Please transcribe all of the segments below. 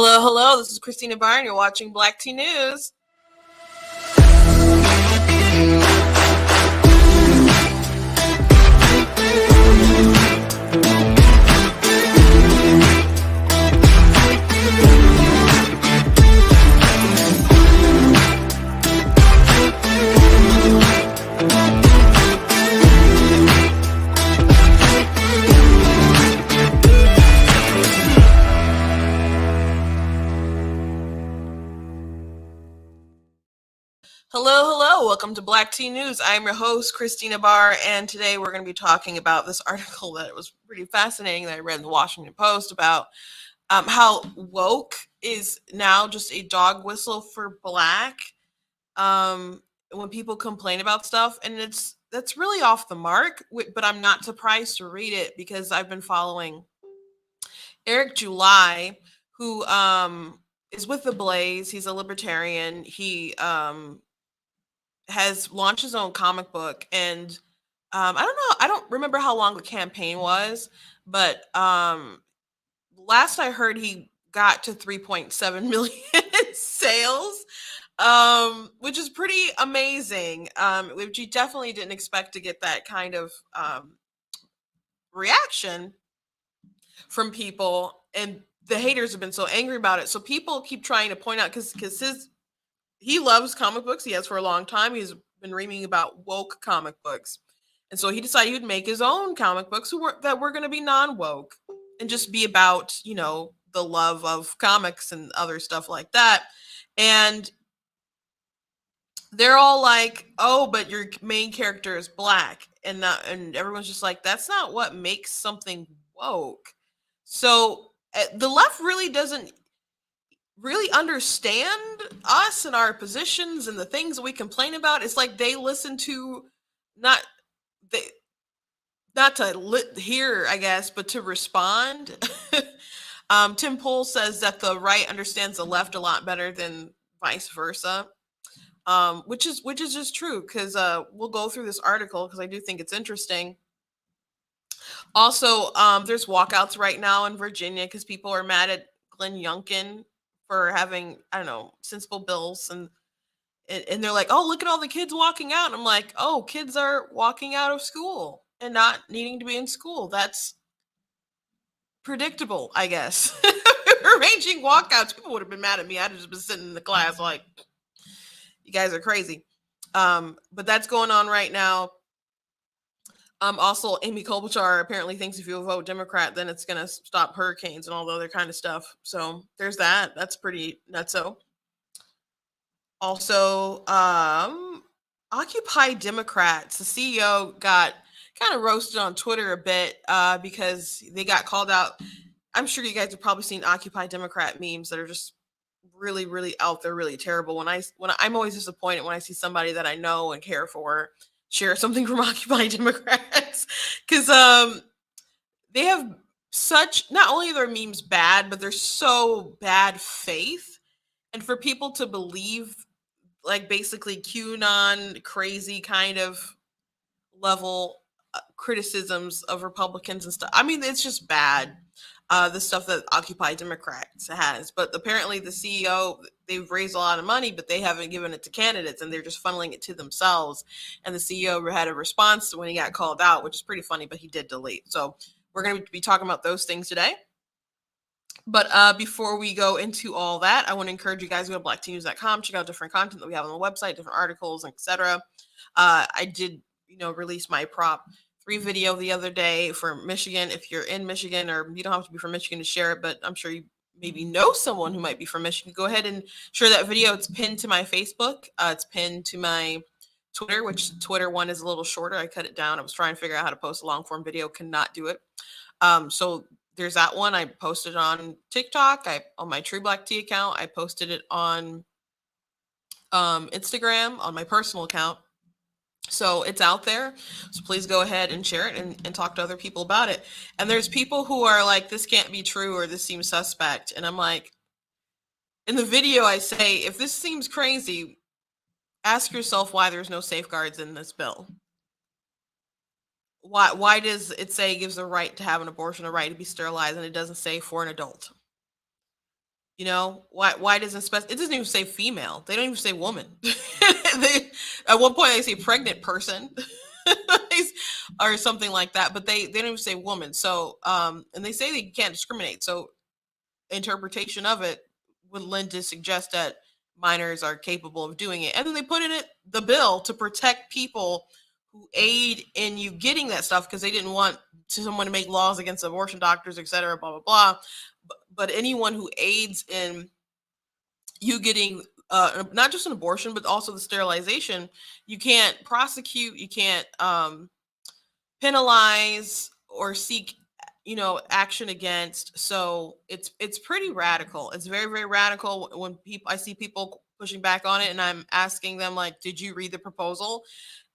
Hello, hello. This is Christina Barr, and you're watching Black Tea News. Hello, hello. Welcome to Black Tea News. I'm your host, Christina Barr, and today we're going to be talking about this article that was pretty fascinating that I read in the Washington Post about how woke is now just a dog whistle for Black. When people complain about stuff, and that's really off the mark, but I'm not surprised to read it because I've been following Eric July, who is with the Blaze. He's a libertarian. He has launched his own comic book, and I don't know, I don't remember how long the campaign was, but last I heard he got to 3.7 million sales, which is pretty amazing, which you definitely didn't expect to get that kind of reaction from people, and the haters have been so angry about it. So people keep trying to point out, because he loves comic books. He has for a long time. He's been reading about woke comic books. And so he decided he would make his own comic books that were going to be non-woke and just be about, the love of comics and other stuff like that. And they're all like, "Oh, but your main character is Black." And everyone's just like, "That's not what makes something woke." So the left really doesn't really understand us and our positions and the things that we complain about. It's like they listen to not they not to hear, I guess, but to respond. Tim Pool says that the right understands the left a lot better than vice versa, which is just true, because we'll go through this article because I do think it's interesting. Also, there's walkouts right now in Virginia because people are mad at Glenn Youngkin for having, I don't know, sensible bills, and they're like, "Oh, look at all the kids walking out." And I'm like, "Oh, kids are walking out of school and not needing to be in school. That's predictable, I guess." Arranging walkouts, people would have been mad at me. I'd have just been sitting in the class like, "You guys are crazy." But that's going on right now. Also, Amy Klobuchar apparently thinks if you vote Democrat, then it's going to stop hurricanes and all the other kind of stuff. So there's that. That's pretty nutso. Also, Occupy Democrats, the CEO got kind of roasted on Twitter a bit because they got called out. I'm sure you guys have probably seen Occupy Democrat memes that are just really, really out there, really terrible. I'm always disappointed when I see somebody that I know and care for share something from Occupy Democrats, because they have such, not only are their memes bad, but they're so bad faith, and for people to believe like basically QAnon crazy kind of level criticisms of Republicans and stuff. I mean, it's just bad. The stuff that Occupy Democrats has, but apparently the CEO, they've raised a lot of money, but they haven't given it to candidates, and they're just funneling it to themselves. And the CEO had a response when he got called out, which is pretty funny, but he did delete. So we're going to be talking about those things today. But before we go into all that, I want to encourage you guys to go to blackteanews.com, check out different content that we have on the website, different articles, etc. I did, release my Prop 3 video the other day for Michigan. If you're in Michigan, or you don't have to be from Michigan to share it, but I'm sure you maybe know someone who might be from Michigan, go ahead and share that video. It's pinned to my Facebook. It's pinned to my Twitter, which Twitter one is a little shorter. I cut it down. I was trying to figure out how to post a long form video, cannot do it. So there's that one. I posted on TikTok. On my True Black Tea account. I posted it on Instagram on my personal account. So it's out there. So please go ahead and share it and talk to other people about it. And there's people who are like, "This can't be true," or "This seems suspect." And I'm like, in the video, I say, if this seems crazy, ask yourself why there's no safeguards in this bill. Why does it say it gives the right to have an abortion, a right to be sterilized, and it doesn't say for an adult? You know, why doesn't it doesn't even say female. They don't even say woman. At one point they say pregnant person or something like that, but they don't even say woman. So and they say they can't discriminate. So interpretation of it would lend to suggest that minors are capable of doing it. And then they put in the bill to protect people who aid in you getting that stuff because they didn't want someone to make laws against abortion doctors, et cetera, blah, blah, blah. But anyone who aids in you getting not just an abortion, but also the sterilization, you can't prosecute, you can't penalize or seek action against. So it's pretty radical. It's very, very radical. When I see people pushing back on it, and I'm asking them, like, did you read the proposal?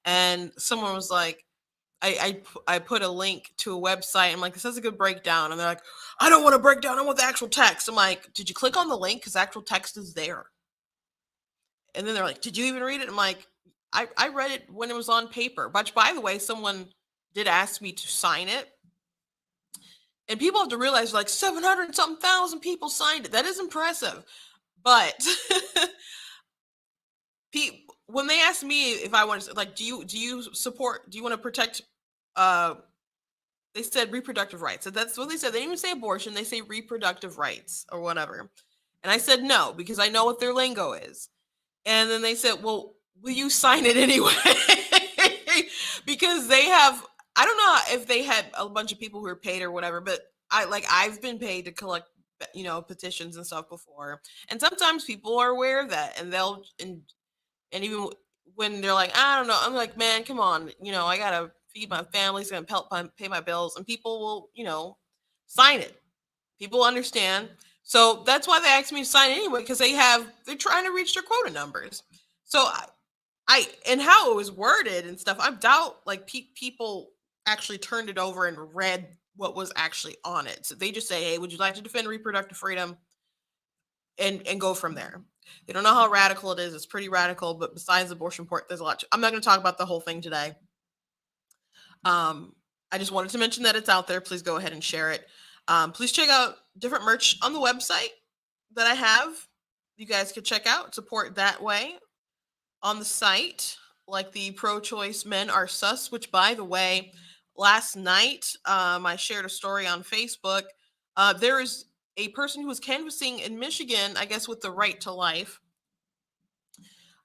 And someone was like, I put a link to a website. I'm like, this has a good breakdown. And they're like, I don't want to break down, I want the actual text. I'm like, did you click on the link? Because actual text is there. And then they're like, did you even read it? I'm like, I read it when it was on paper. But by the way, someone did ask me to sign it. And people have to realize, like, 700 something thousand people signed it. That is impressive. But when they asked me if I want to, like, do you want to protect, they said reproductive rights. So that's what they said. They didn't even say abortion. They say reproductive rights or whatever. And I said no, because I know what their lingo is. And then they said, well, will you sign it anyway? Because I don't know if they had a bunch of people who were paid or whatever, but I've been paid to collect, petitions and stuff before. And sometimes people are aware of that, and and even when they're like, I don't know, I'm like, man, come on, I gotta feed my family, it's gonna help pay my bills, and people will, sign it. People understand. So that's why they asked me to sign it anyway, because they're trying to reach their quota numbers. So I and how it was worded and stuff, I doubt like people actually turned it over and read what was actually on it. So they just say, hey, would you like to defend reproductive freedom? And go from there. They don't know how radical it is. It's pretty radical, but besides abortion port, there's a lot. I'm not going to talk about the whole thing today. I just wanted to mention that it's out there. Please go ahead and share it. Please check out different merch on the website that I have. You guys could check out, support that way on the site, like the pro-choice Men Are Sus, which, by the way, last night I shared a story on Facebook. There is a person who was canvassing in Michigan, I guess, with the right to life.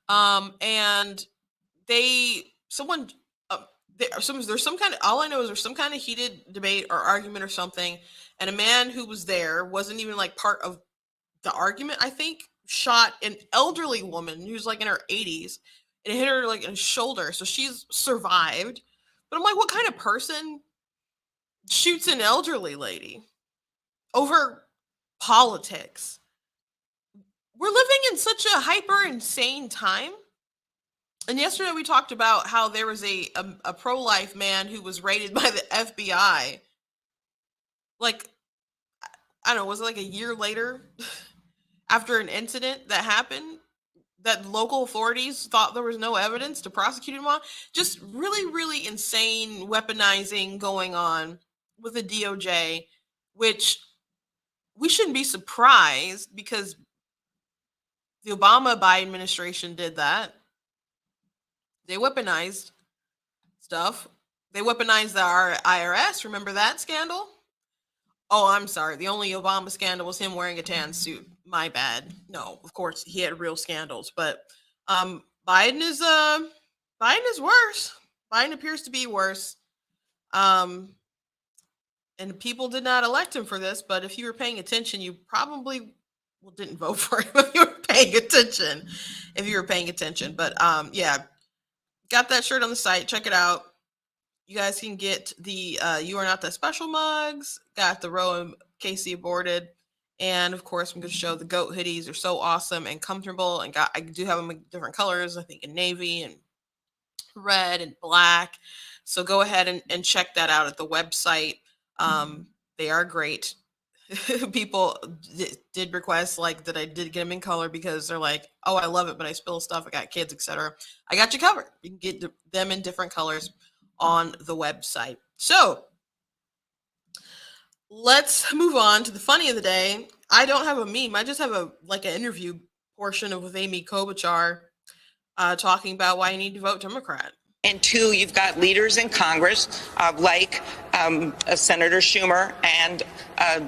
And there's some kind of, all I know is there's some kind of heated debate or argument or something. And a man who was there wasn't even like part of the argument, I think, shot an elderly woman who's like in her 80s and hit her like in the shoulder. So she's survived. But I'm like, what kind of person shoots an elderly lady over politics? We're living in such a hyper insane time. And yesterday we talked about how there was a pro-life man who was raided by the FBI. Like, I don't know, was it like a year later after an incident that happened that local authorities thought there was no evidence to prosecute him on? Just really, really insane weaponizing going on with the DOJ, which we shouldn't be surprised because the Obama-Biden administration did that. They weaponized stuff. They weaponized our IRS. Remember that scandal? Oh, I'm sorry. The only Obama scandal was him wearing a tan suit. My bad. No, of course he had real scandals, but Biden is worse. Biden appears to be worse. And people did not elect him for this, but if you were paying attention, you probably didn't vote for him if you were paying attention. But yeah, got that shirt on the site. Check it out. You guys can get the You Are Not That Special mugs. Got the Roe and Casey Aborted. And of course, I'm going to show the goat hoodies. They're so awesome and comfortable. And I do have them in different colors. I think in navy and red and black. So go ahead and check that out at the website. They are great. People did request like that I did get them in color because they're like, oh, I love it, but I spill stuff. I got kids, etc. I got you covered. You can get them in different colors on the website. So let's move on to the funny of the day. I don't have a meme. I just have a like an interview portion of with Amy Klobuchar talking about why you need to vote Democrat. And two, you've got leaders in Congress like Senator Schumer and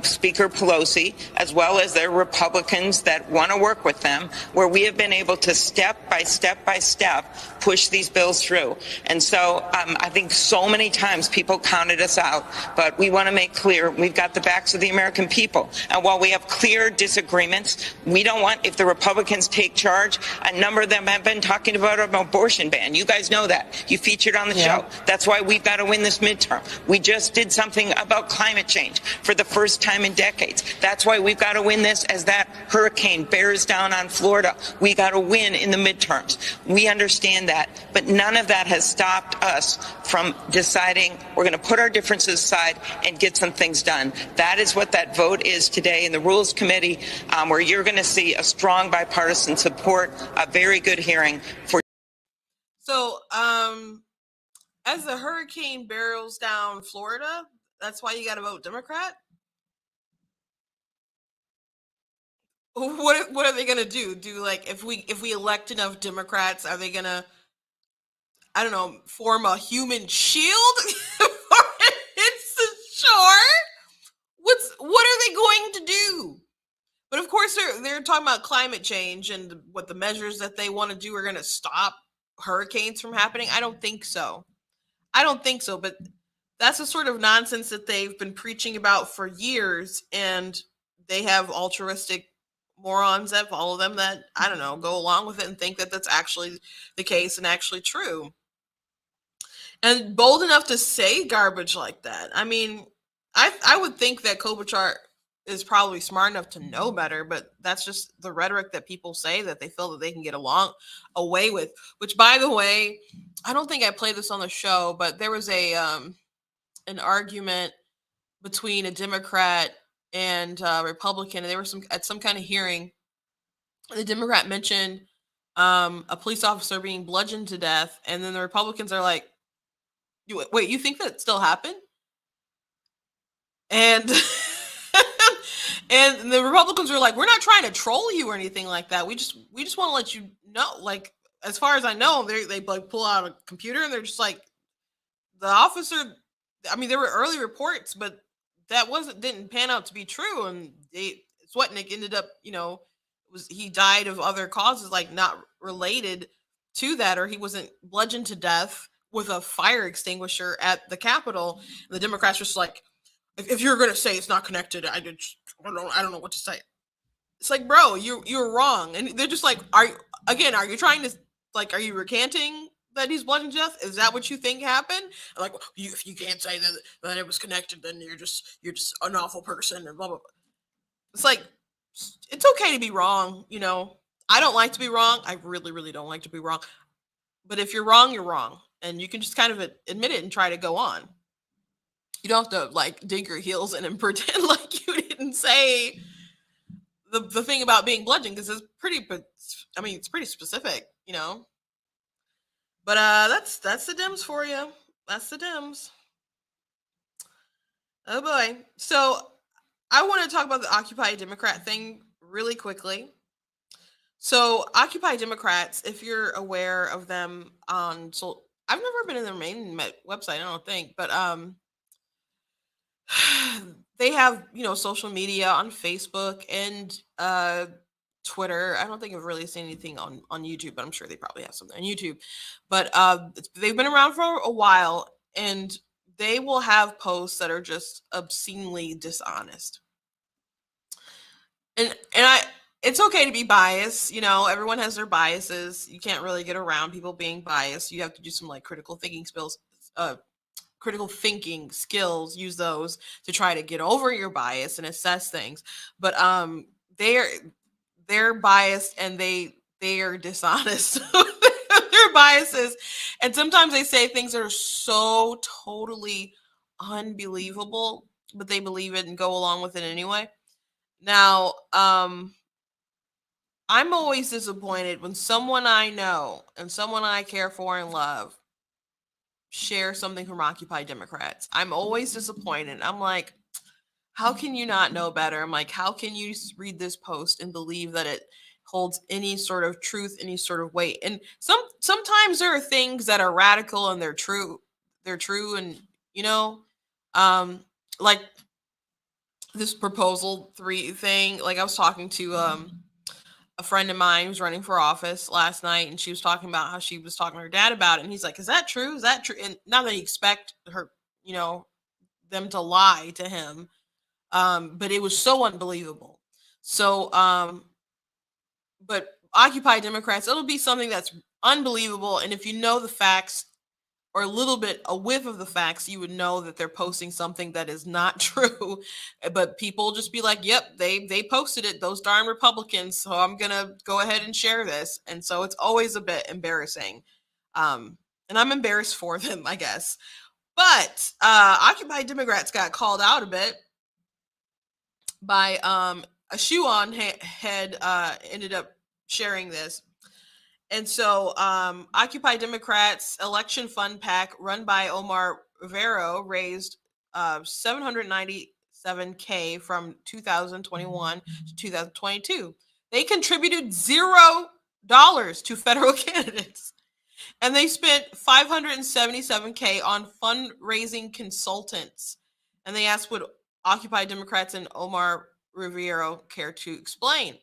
Speaker Pelosi, as well as their Republicans that want to work with them, where we have been able to step by step push these bills through. And so I think so many times people counted us out, but we want to make clear we've got the backs of the American people. And while we have clear disagreements, we don't want, if the Republicans take charge, a number of them have been talking about an abortion ban. You guys know that. You featured on the show. That's why we've got to win this midterm. We just did something about climate change for the first time in decades. That's why we've got to win this as that hurricane bears down on Florida. We got to win in the midterms. We understand that, but none of that has stopped us from deciding we're going to put our differences aside and get some things done. That is what that vote is today in the Rules Committee, where you're going to see a strong bipartisan support, a very good hearing for. So, as the hurricane barrels down Florida, that's why you got to vote Democrat? What are they going to do? Do like if we elect enough Democrats, are they going to, I don't know, form a human shield before it hits the shore? What are they going to do? But of course they're talking about climate change and what the measures that they want to do are going to stop hurricanes from happening. I don't think so. But that's the sort of nonsense that they've been preaching about for years, and they have altruistic morons that follow them that, I don't know, go along with it and think that that's actually the case and actually true. And bold enough to say garbage like that. I mean, I would think that Klobuchar is probably smart enough to know better, but that's just the rhetoric that people say that they feel that they can get away with. Which, by the way, I don't think I played this on the show, but there was an argument between a Democrat and a Republican, and they were at some kind of hearing. The Democrat mentioned a police officer being bludgeoned to death, and then the Republicans are like, "Wait, you think that still happened?" And and the Republicans were like, "We're not trying to troll you or anything like that. We just want to let you know, like, as far as I know, they like pull out a computer and they're just like, the officer, I mean, there were early reports, but that didn't pan out to be true. And Swetnick ended up, he died of other causes, like not related to that, or he wasn't bludgeoned to death with a fire extinguisher at the Capitol." And the Democrats were just like, if you're going to say it's not connected, I don't know what to say. It's like, bro, you're wrong. And they're just like, are you trying to, like, are you recanting that he's bludgeoned to death? Is that what you think happened? And like, if you can't say that it was connected, then you're just an awful person and blah, blah, blah. It's like, it's okay to be wrong. I don't like to be wrong. I really, really don't like to be wrong. But if you're wrong, you're wrong. And you can just kind of admit it and try to go on. You don't have to like dig your heels in and pretend like you didn't say the thing about being bludgeoned, because it's pretty specific, But that's the Dems for you. That's the Dems. Oh boy. So I want to talk about the Occupy Democrat thing really quickly. So Occupy Democrats, if you're aware of them I've never been in their main website, I don't think, but they have, social media on Facebook and Twitter. I don't think I've really seen anything on YouTube, but I'm sure they probably have something on YouTube. But they've been around for a while, and they will have posts that are just obscenely dishonest. And it's okay to be biased. Everyone has their biases. You can't really get around people being biased. You have to do some like critical thinking skills, use those to try to get over your bias and assess things. But they're biased, and they are dishonest. Their biases, and sometimes they say things that are so totally unbelievable, but they believe it and go along with it anyway. Now, I'm always disappointed when someone I know and someone I care for and love share something from Occupy Democrats. I'm always disappointed. I'm like, how can you not know better? I'm like, how can you read this post and believe that it holds any sort of truth, any sort of weight? And sometimes there are things that are radical and they're true, and you know, um, like this proposal three thing. Like I was talking to a friend of mine who's running for office last night, and she was talking about how she was talking to her dad about it, and he's like, "Is that true? Is that true?" And not that he expect her, you know, them to lie to him, but it was so unbelievable. So, but Occupy Democrats, it'll be something that's unbelievable, and if you know the facts or a little bit a whiff of the facts, you would know that they're posting something that is not true. But people just be like, "Yep, they posted it, those darn Republicans, so I'm gonna go ahead and share this." And so it's always a bit embarrassing, and I'm embarrassed for them, I guess. But Occupy Democrats got called out a bit by a shoe on head ended up sharing this. And so Occupy Democrats election fund pack run by Omar Rivero raised 797K from 2021 to 2022. They contributed $0 to federal candidates, and they spent 577K on fundraising consultants. And they asked, would Occupy Democrats and Omar Rivero care to explain?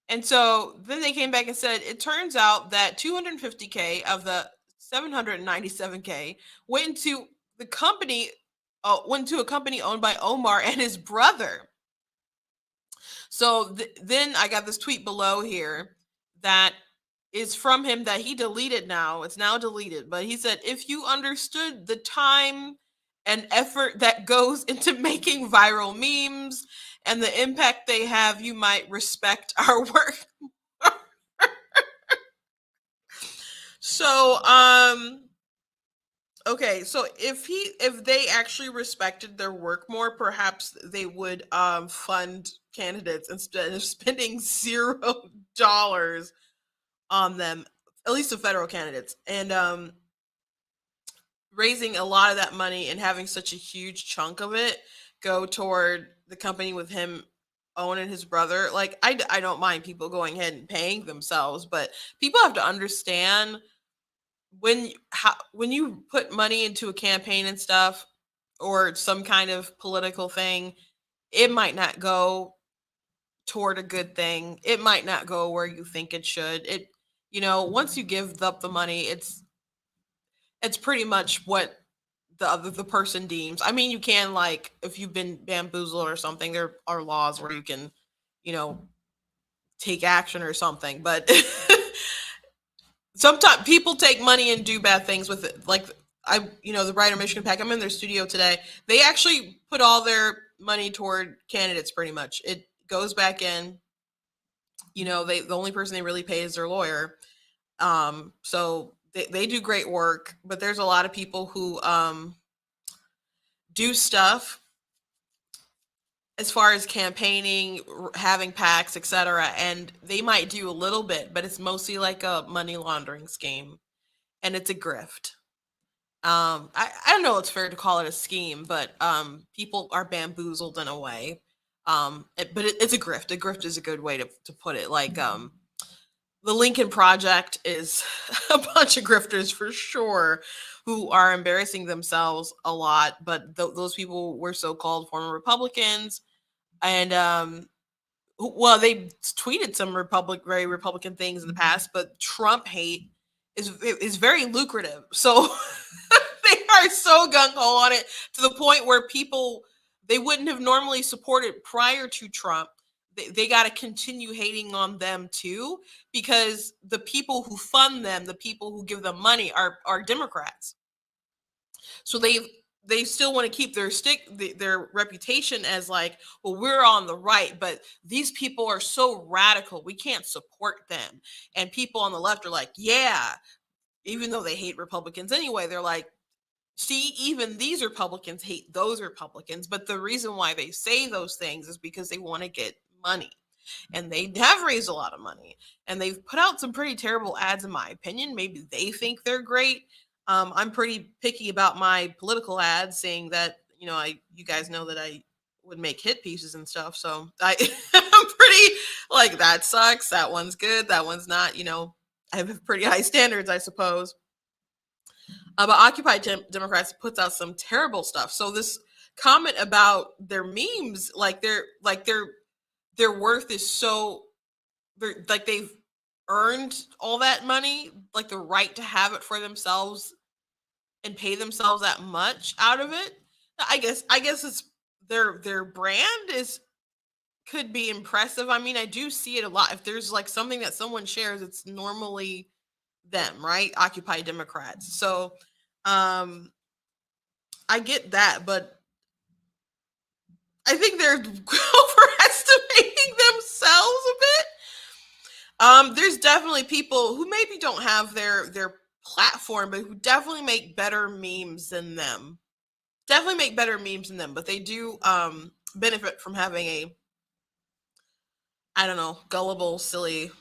And so then they came back and said it turns out that 250K of the 797K went into the company, went to a company owned by Omar and his brother. So then I got this tweet below here that is from him that he deleted now. It's now deleted, but he said, if you understood the time and effort that goes into making viral memes and the impact they have, you might respect our work. So, okay, so if they actually respected their work more, perhaps they would fund candidates instead of spending $0 on them, at least the federal candidates, and raising a lot of that money and having such a huge chunk of it go toward the company with him owning his brother. Like I don't mind people going ahead and paying themselves, but people have to understand when you put money into a campaign and stuff or some kind of political thing, it might not go toward a good thing. It might not go where you think it should. Once you give up the money, it's pretty much what the person deems. I mean, you can, like, if you've been bamboozled or something, there are laws where you can, you know, take action or something. But sometimes people take money and do bad things with it. Like the Brighter Michigan PAC, I'm in their studio today. They actually put all their money toward candidates pretty much. It goes back in. The only person they really pay is their lawyer. So they do great work, but there's a lot of people who do stuff as far as campaigning, having PACs, etc. And they might do a little bit, but it's mostly like a money laundering scheme, and it's a grift. I don't know. It's fair to call it a scheme, but people are bamboozled in a way. It's a grift. A grift is a good way to put it. Like the Lincoln Project is a bunch of grifters for sure who are embarrassing themselves a lot. But those people were so-called former Republicans, and they tweeted some very Republican things in the past. But Trump hate is very lucrative, so they are so gung ho on it to the point where people they wouldn't have normally supported prior to Trump. They got to continue hating on them too, because the people who fund them, the people who give them money are Democrats. So they still want to keep their reputation as like, well, we're on the right, but these people are so radical, we can't support them. And people on the left are like, yeah, even though they hate Republicans anyway, they're like, see, even these Republicans hate those Republicans. But the reason why they say those things is because they want to get money. And they have raised a lot of money. And they've put out some pretty terrible ads, in my opinion. Maybe they think they're great. I'm pretty picky about my political ads, saying that, you guys know that I would make hit pieces and stuff. So I'm pretty like, that sucks. That one's good. That one's not. I have pretty high standards, I suppose. But Occupy Democrats puts out some terrible stuff. So this comment about their memes, like their worth is so, like they've earned all that money, like the right to have it for themselves and pay themselves that much out of it. I guess it's their brand is could be impressive. I mean, I do see it a lot. If there's like something that someone shares, it's normally them, right? Occupy Democrats. So I get that, but I think they're overestimating themselves a bit. There's definitely people who maybe don't have their platform, but who definitely make better memes than them. Definitely make better memes than them, but they do benefit from having a, I don't know, gullible, silly,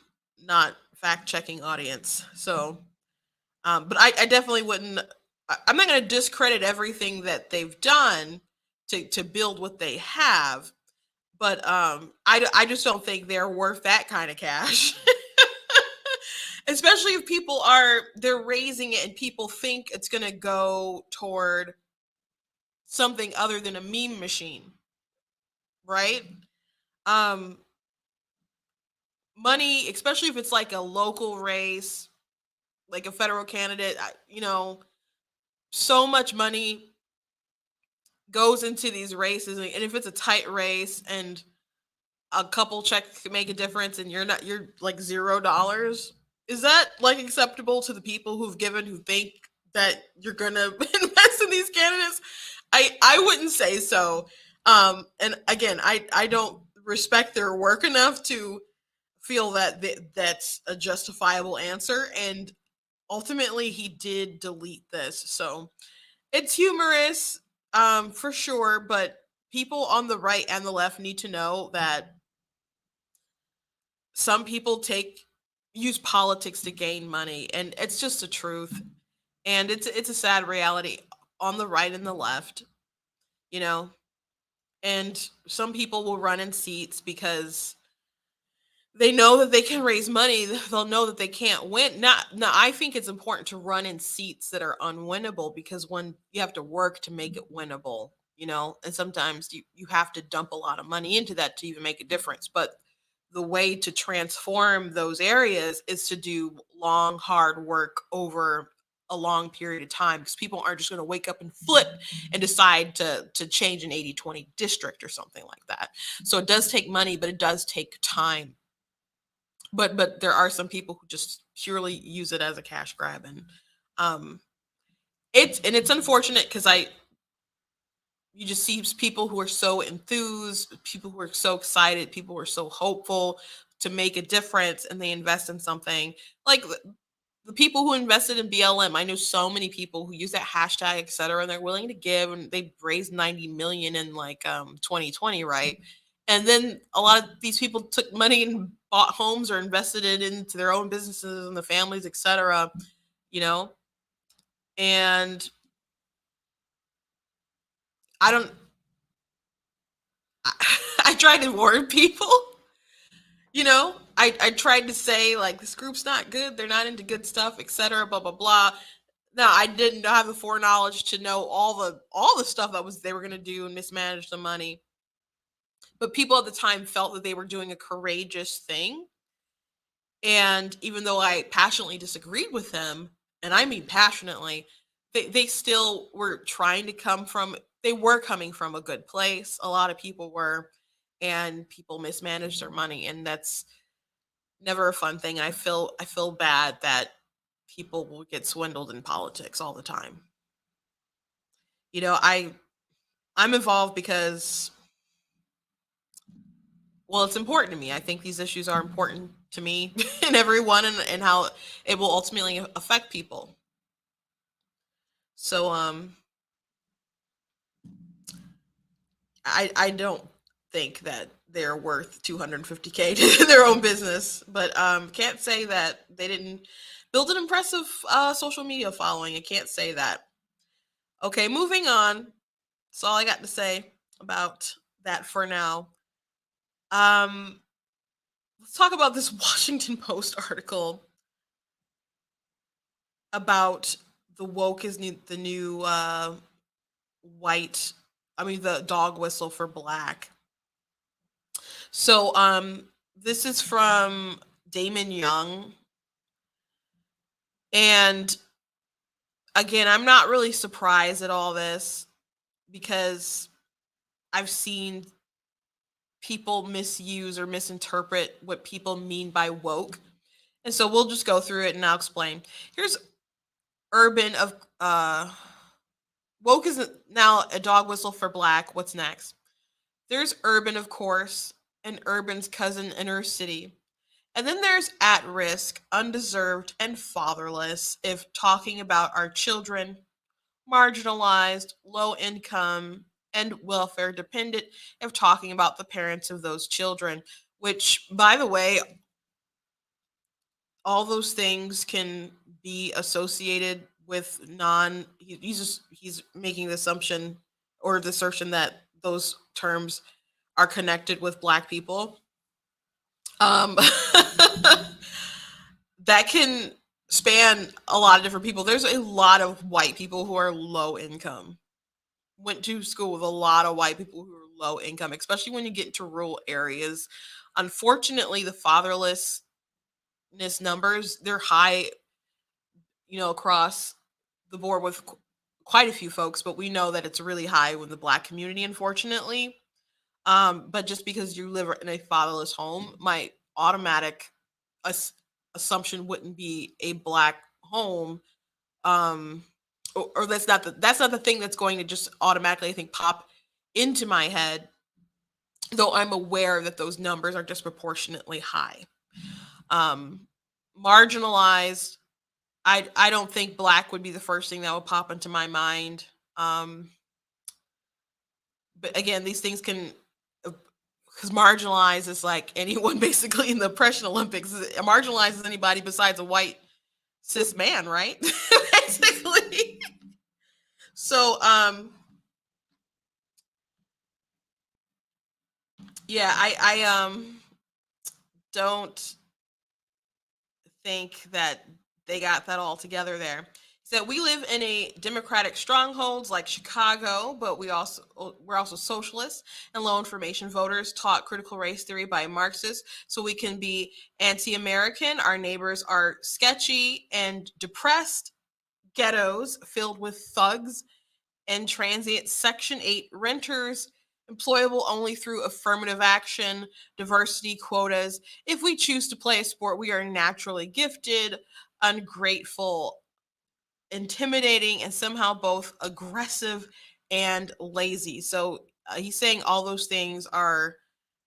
not fact checking audience. So, but I definitely wouldn't. I'm not going to discredit everything that they've done to build what they have, but I just don't think they're worth that kind of cash. Especially if they're raising it and people think it's going to go toward something other than a meme machine, right? Um, Money, especially if it's like a local race, like a federal candidate, so much money goes into these races, and if it's a tight race and a couple checks can make a difference and you're like $0, is that like acceptable to the people who think that you're gonna invest in these candidates? I wouldn't say so. And again, I don't respect their work enough to feel that that's a justifiable answer. And ultimately he did delete this, so it's humorous, for sure, but people on the right and the left need to know that some people use politics to gain money, and it's just the truth. And it's a sad reality on the right and the left, you know. And some people will run in seats because they know that they can raise money. They'll know that they can't win. Now, I think it's important to run in seats that are unwinnable, because when you have to work to make it winnable, and sometimes you have to dump a lot of money into that to even make a difference. But the way to transform those areas is to do long, hard work over a long period of time, because people aren't just going to wake up and flip and decide to change an 80-20 district or something like that. So it does take money, but it does take time. But there are some people who just purely use it as a cash grab, and it's unfortunate, because you just see people who are so enthused, people who are so excited, people who are so hopeful to make a difference, and they invest in something like the people who invested in BLM. I know so many people who use that hashtag, etc., and they're willing to give, and they raised 90 million in like 2020, right? And then a lot of these people took money and bought homes or invested it into their own businesses and the families, etc. And I don't. I tried to warn people. I tried to say, like, this group's not good. They're not into good stuff, etc. Blah blah blah. Now, I didn't have the foreknowledge to know all the stuff they were going to do and mismanage the money. But people at the time felt that they were doing a courageous thing. And even though I passionately disagreed with them, and I mean passionately, they still were trying to they were coming from a good place. A lot of people were, and people mismanaged their money. And that's never a fun thing. I feel bad that people will get swindled in politics all the time. I'm involved because, well, it's important to me. I think these issues are important to me and everyone, and how it will ultimately affect people. So I don't think that they're worth 250K to their own business, but can't say that they didn't build an impressive social media following. I can't say that. Okay, moving on. That's all I got to say about that for now. Um, let's talk about this Washington Post article about the woke is the new white. I mean, the dog whistle for black. So, this is from Damon Young, and again, I'm not really surprised at all this because I've seen people misuse or misinterpret what people mean by woke. And so we'll just go through it and I'll explain. Here's Urban of woke is now a dog whistle for black. What's next? There's Urban, of course, and Urban's cousin Inner City. And then there's at risk, undeserved, and fatherless if talking about our children, marginalized, low income, and welfare dependent if talking about the parents of those children, which, by the way, all those things can be associated with he's making the assumption or the assertion that those terms are connected with black people. um that can span a lot of different people. There's a lot of white people who are low income, went to school with a lot of white people who are low income, especially when you get into rural areas. Unfortunately, the fatherlessness numbers, they're high, across the board with quite a few folks, but we know that it's really high with the black community, unfortunately. But just because you live in a fatherless home, my automatic ass- assumption wouldn't be a black home. Or that's not the thing that's going to just automatically, I think, pop into my head, though I'm aware that those numbers are disproportionately high. Um, Marginalized, I don't think black would be the first thing that would pop into my mind. Um, but again, these things can, because marginalized is like anyone basically in the oppression Olympics. Marginalized is anybody besides a white cis man, right? Basically. So, yeah, I don't think that they got that all together there. So we live in a democratic strongholds like Chicago, but we're also socialists and low information voters taught critical race theory by Marxists, so we can be anti-American. Our neighbors are sketchy and depressed ghettos filled with thugs and transient Section 8 renters, employable only through affirmative action, diversity quotas. If we choose to play a sport, we are naturally gifted, ungrateful, intimidating, and somehow both aggressive and lazy. So he's saying all those things are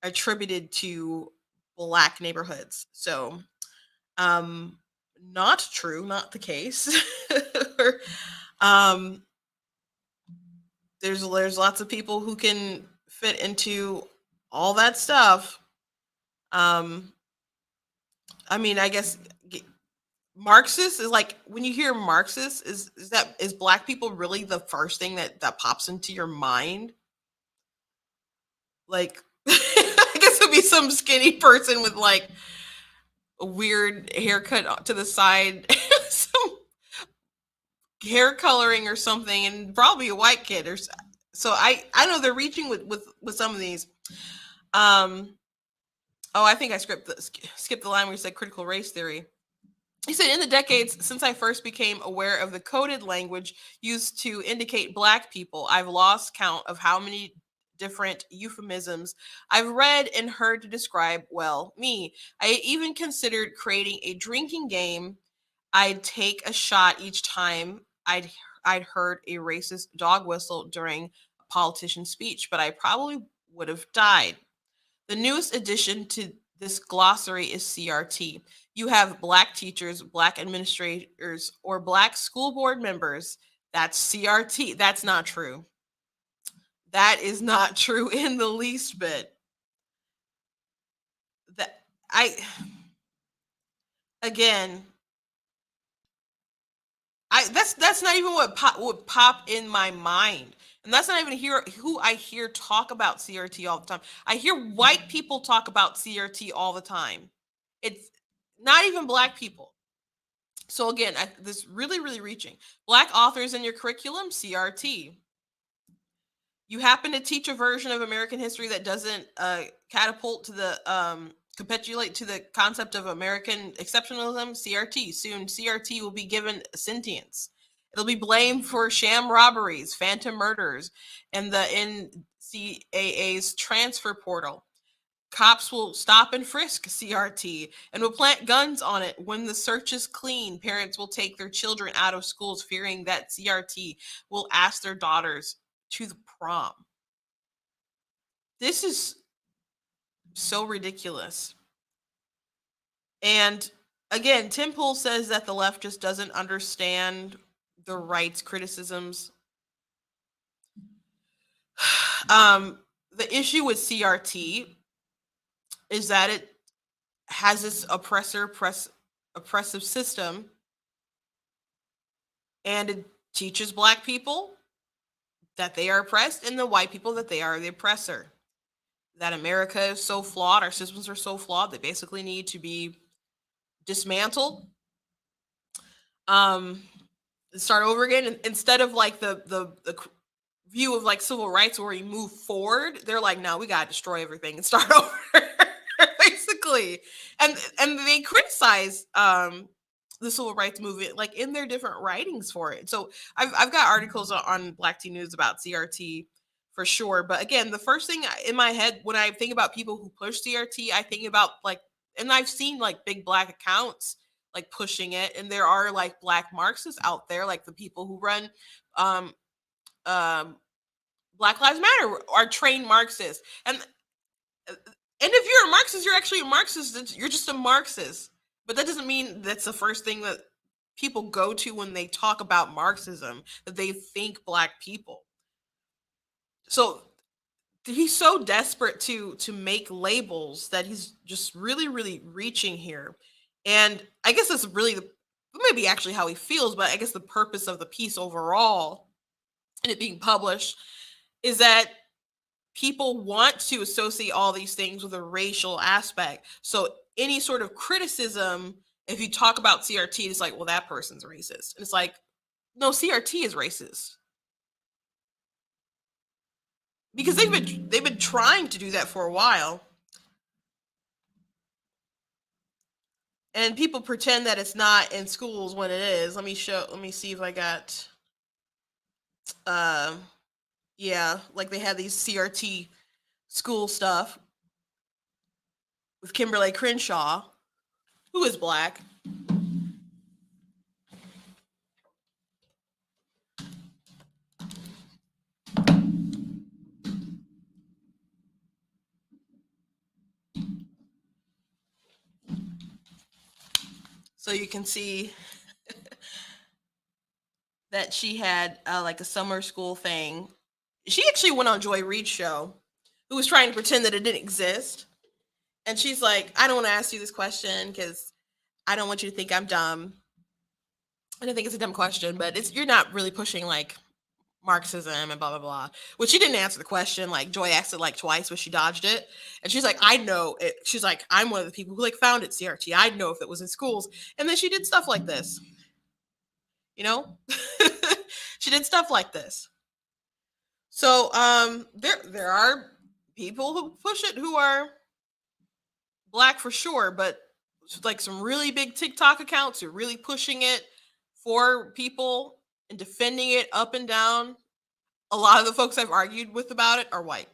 attributed to black neighborhoods. So, um, not true, not the case. um, there's lots of people who can fit into all that stuff. Um, I mean, I guess Marxist is like, when you hear Marxist, is black people really the first thing that pops into your mind? Like, I guess it'd be some skinny person with like a weird haircut to the side, some hair coloring or something, and probably a white kid so I know they're reaching with some of these. Um, Oh, I think I skipped the line where you said critical race theory. He said, in the decades since I first became aware of the coded language used to indicate black people, I've lost count of how many different euphemisms I've read and heard to describe, well, me. I even considered creating a drinking game. I'd take a shot each time I'd heard a racist dog whistle during a politician's speech, but I probably would have died. The newest addition to this glossary is CRT. You have black teachers, black administrators, or black school board members. That's CRT. That's not true. That is not true in the least bit. That I again, That's not even what would pop in my mind. And that's not even who I hear talk about CRT all the time. I hear white people talk about CRT all the time. It's not even black people. So again, this really, really reaching. Black authors in your curriculum, CRT. You happen to teach a version of American history that doesn't catapult to the capitulate to the concept of American exceptionalism, CRT. Soon, CRT will be given sentience. It'll be blamed for sham robberies, phantom murders, and the NCAA's transfer portal. Cops will stop and frisk CRT and will plant guns on it when the search is clean. Parents will take their children out of schools fearing that CRT will ask their daughters to the prom. This is so ridiculous. And again, Tim Pool says that the left just doesn't understand the right's criticisms. The issue with CRT is that it has this oppressive system, and it teaches black people that they are oppressed and the white people that they are the oppressor. That America is so flawed, our systems are so flawed, they basically need to be dismantled. Start over again. And instead of like the view of like civil rights where we move forward, they're like, no, we gotta destroy everything and start over. Basically. And they criticize the civil rights movement like in their different writings for it. So I've got articles on Black Teen News about CRT for sure. But again, the first thing in my head when I think about people who push CRT, I think about like, and I've seen like big black accounts like pushing it, and there are like black Marxists out there, like the people who run um Black Lives Matter are trained Marxists. And if you're a Marxist, you're actually a Marxist. You're just a Marxist. But that doesn't mean that's the first thing that people go to when they talk about Marxism, that they think black people. So he's so desperate to make labels that he's just really, really reaching here. And I guess that's really maybe actually how he feels, but I guess the purpose of the piece overall and it being published is that people want to associate all these things with a racial aspect. So any sort of criticism, if you talk about CRT, it's like, well, that person's racist. And it's like, no, CRT is racist. Because they've been trying to do that for a while. And people pretend that it's not in schools when it is. Let me see if I got yeah, like they had these CRT school stuff with Kimberly Crenshaw, who is black. So you can see that she had like a summer school thing. She actually went on Joy Reid's show, who was trying to pretend that it didn't exist. And she's like, I don't want to ask you this question because I don't want you to think I'm dumb. I don't think it's a dumb question, but you're not really pushing like Marxism and blah blah blah. Which she didn't answer the question. Like Joy asked it like twice, but she dodged it. And she's like, I know it. She's like, I'm one of the people who like founded CRT. I'd know if it was in schools. And then she did stuff like this. You know, she did stuff like this. So there are people who push it who are black for sure, but like some really big TikTok accounts who are really pushing it for people and defending it up and down. A lot of the folks I've argued with about it are white.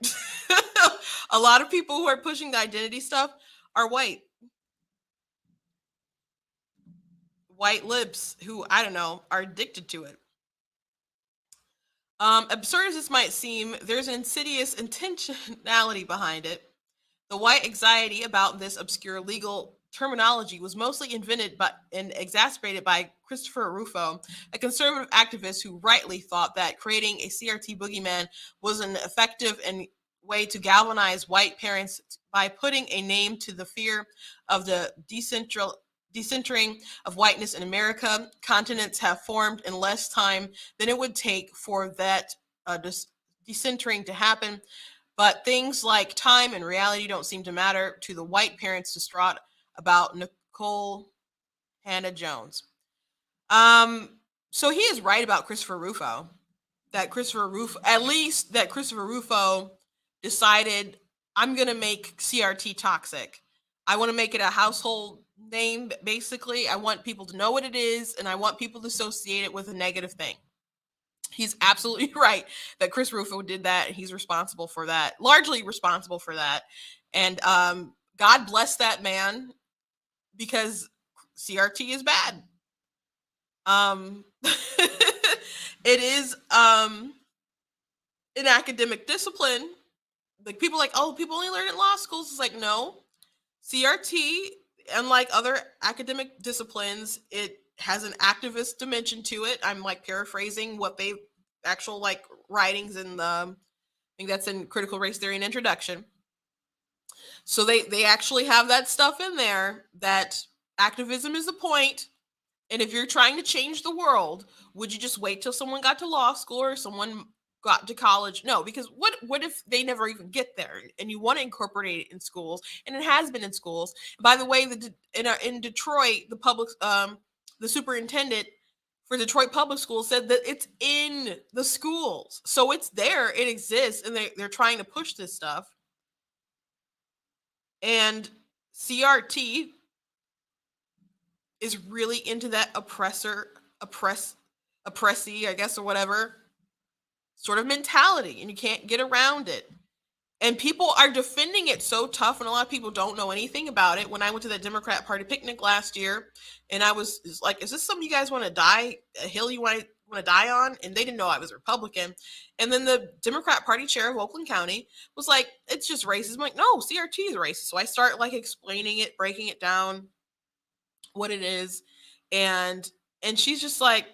A lot of people who are pushing the identity stuff are white. White libs who, I don't know, are addicted to it. Absurd as this might seem, there's an insidious intentionality behind it. The white anxiety about this obscure legal terminology was mostly invented and exacerbated by Christopher Rufo, a conservative activist who rightly thought that creating a CRT boogeyman was an effective way to galvanize white parents by putting a name to the fear of the decentering of whiteness in America. Continents have formed in less time than it would take for that decentering to happen. But things like time and reality don't seem to matter to the white parents distraught about Nikole Hannah-Jones. So he is right about Christopher Rufo. At least that Christopher Rufo decided, I'm going to make CRT toxic. I want to make it a household name, basically. I want people to know what it is, and I want people to associate it with a negative thing. He's absolutely right that Chris Rufo did that, and he's responsible for that, largely responsible for that. And God bless that man, because CRT is bad. It is an academic discipline. Like, people are like, oh, people only learn it in law schools. It's like, no. CRT, unlike other academic disciplines, it has an activist dimension to it. I'm like paraphrasing what they actual like writings in the, I think that's in Critical Race Theory and Introduction. So they actually have that stuff in there, that activism is the point. And if you're trying to change the world, would you just wait till someone got to law school or someone got to college? No, because what if they never even get there, and you want to incorporate it in schools, and it has been in schools. By the way, in Detroit, the superintendent for Detroit Public Schools said that it's in the schools, so it's there, it exists, and they're trying to push this stuff. And CRT is really into that oppressee, I guess, or whatever sort of mentality, and you can't get around it. And people are defending it so tough, and a lot of people don't know anything about it. When I went to that Democrat Party picnic last year, and I was like, is this something you guys want to die, a hill you want to die on? And they didn't know I was a Republican. And then the Democrat Party chair of Oakland County was like, it's just racist. I'm like, no, CRT is racist. So I start like explaining it, breaking it down, what it is. And she's just like,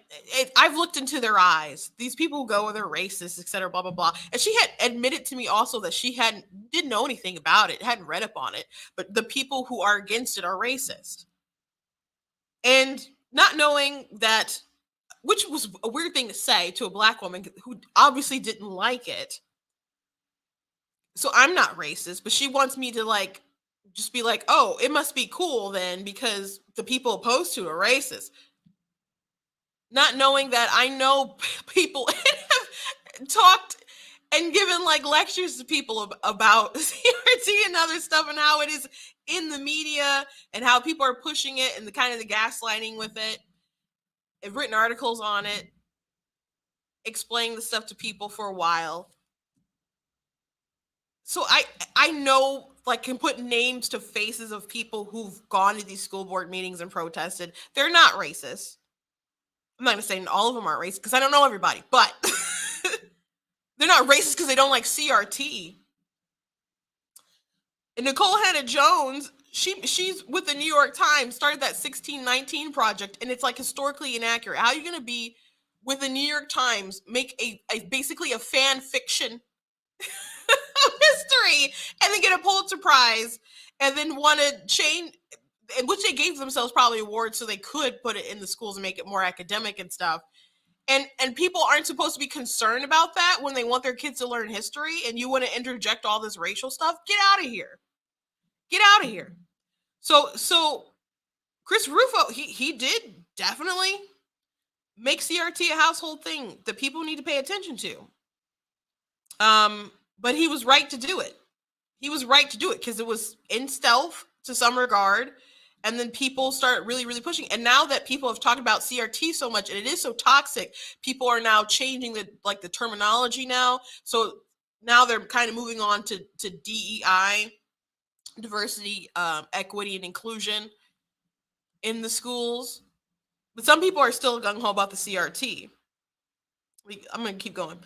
I've looked into their eyes. These people who go, they're racist, etc., blah, blah, blah. And she had admitted to me also that she didn't know anything about it, hadn't read up on it, but the people who are against it are racist. And not knowing that, which was a weird thing to say to a Black woman who obviously didn't like it. So I'm not racist, but she wants me to like, just be like, oh, it must be cool then because the people opposed to it are racist. Not knowing that I know people have talked and given like lectures to people about CRT and other stuff, and how it is in the media and how people are pushing it and the kind of the gaslighting with it. I've written articles on it, explaining the stuff to people for a while. So I know, like, can put names to faces of people who've gone to these school board meetings and protested. They're not racist. I'm not going to say all of them aren't racist because I don't know everybody, but they're not racist because they don't like CRT. And Nikole Hannah-Jones, she's with the New York Times, started that 1619 project, and it's like historically inaccurate. How are you going to be with the New York Times, make basically a fan fiction history, and then get a Pulitzer Prize, and then want to change, which they gave themselves probably awards so they could put it in the schools and make it more academic and stuff. And people aren't supposed to be concerned about that when they want their kids to learn history, and you want to interject all this racial stuff? Get out of here. Get out of here. So Chris Rufo, he did definitely make CRT a household thing that people need to pay attention to. But he was right to do it. He was right to do it because it was in stealth to some regard. And then people start really, really pushing. And now that people have talked about CRT so much and it is so toxic, people are now changing the terminology now. So now they're kind of moving on to DEI, diversity, equity, and inclusion in the schools. But some people are still gung-ho about the CRT. I'm going to keep going.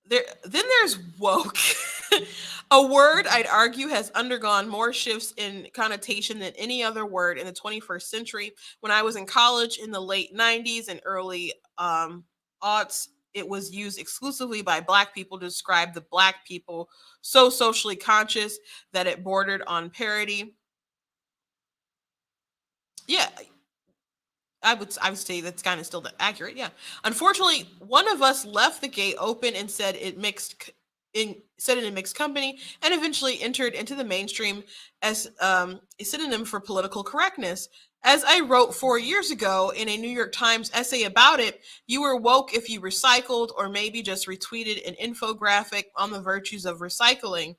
Then there's woke, a word I'd argue has undergone more shifts in connotation than any other word in the 21st century. When I was in college in the late 90s and early aughts, it was used exclusively by Black people to describe the Black people so socially conscious that it bordered on parody. Yeah, I would say that's kind of still accurate. Yeah. Unfortunately, one of us left the gate open and said it in mixed company, and eventually entered into the mainstream as a synonym for political correctness. As I wrote 4 years ago in a New York Times essay about it, you were woke if you recycled or maybe just retweeted an infographic on the virtues of recycling.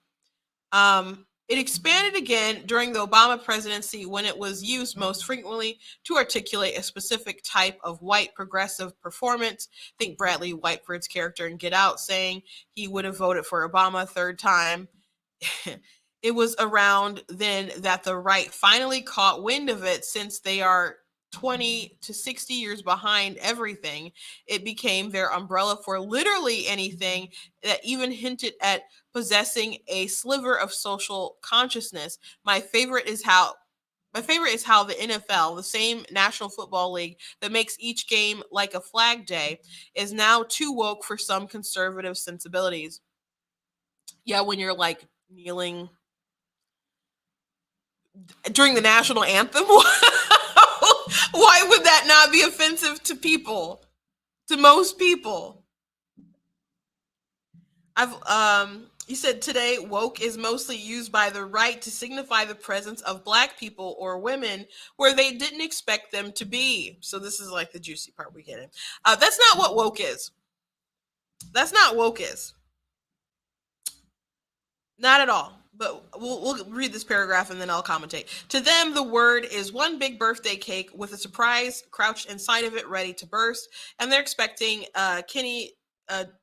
It expanded again during the Obama presidency when it was used most frequently to articulate a specific type of white progressive performance. Think Bradley Whitford's character in Get Out saying he would have voted for Obama a third time. It was around then that the right finally caught wind of it, since they are 20 to 60 years behind everything. It became their umbrella for literally anything that even hinted at possessing a sliver of social consciousness. My favorite is how the NFL, the same National Football League that makes each game like a flag day, is now too woke for some conservative sensibilities. Yeah, when you're like kneeling during the national anthem, why would that not be offensive to people? To most people. You said today woke is mostly used by the right to signify the presence of black people or women where they didn't expect them to be. So this is like the juicy part we get in. That's not what woke is. That's not woke is. Not at all. But we'll read this paragraph and then I'll commentate. To them, the word is one big birthday cake with a surprise crouched inside of it, ready to burst. And they're expecting Kenny